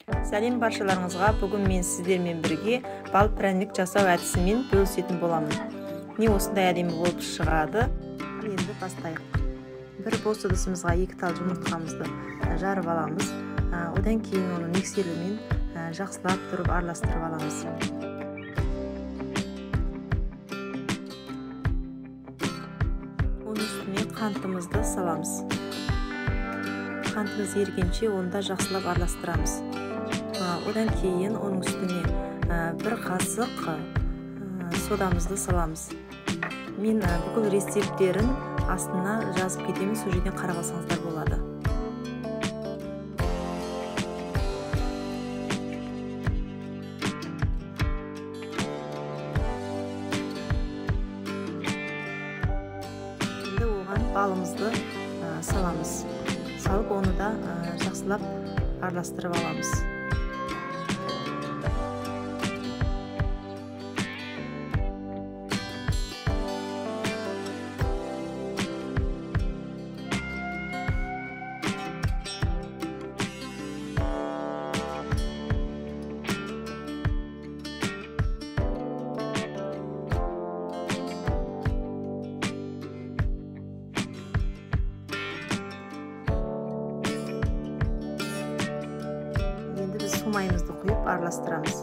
Сәлем баршаларыңызға. Бүгін мен сіздермен бірге бал пряник жасау әдісімен бөлісетін боламын. Не осындай әдемі болып шығады. Енді бастайық. Бір бос ыдысымызға 2 тал жұмыртқамызды жарып аламыз. Одан кейін оны миксерлермен жақсылап тұрып араластырып аламыз. Оның үстіне қантымызды саламыз. Қантымыз ергенше онда жақсылап араластырамыз. Одан кейін оның үстіне бір қасық содамызды саламыз. Мен бүкіл рецепттерін астына жазып кетемін, сол жерден қарап алсаңыздар болады. Енді оған балымызды саламыз. Салып оны да жақсылап араластырып аламыз. Су майымызды құйып араластырамыз.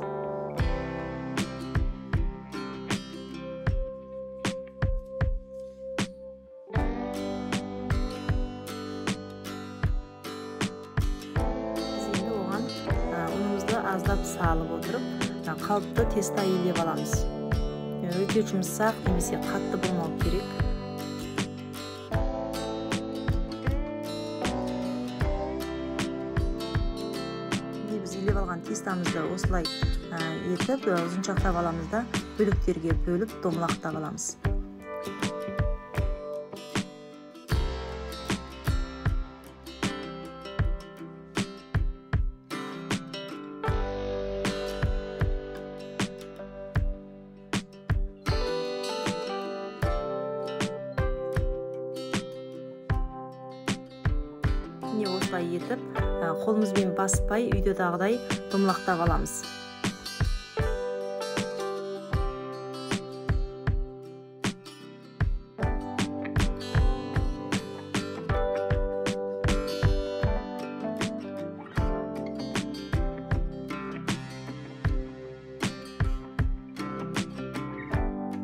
Біз енді оған ұнымызды аздап салып отырып, қалыпты теста илеп аламыз. Өте жұмсақ немесе қатты болмау керек. Илеп алған тестамызды осылай етіп ұзыншақтап аламыз да бөліктерге бөліп домалақтап аламыз. Міне осылай етіп қолымызбен баспай үйдегідей домалақтап аламыз.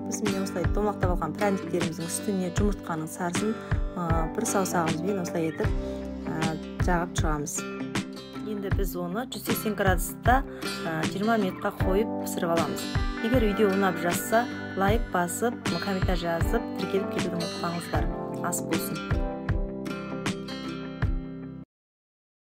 Біз міне осылай домалақтап алған пряниктеріміздің үстіне жұмыртқаның сарысын бір саусағымызбен осылай етіп жағып шығамыз. Енді біз оны 180 градуста 20 минутқа қойып пісіріп аламыз. Егер видео ұнап жатса, лайк басып, комментарий жазып, тіркеліп кетуді ұмытпаңыздар. Ас болсын.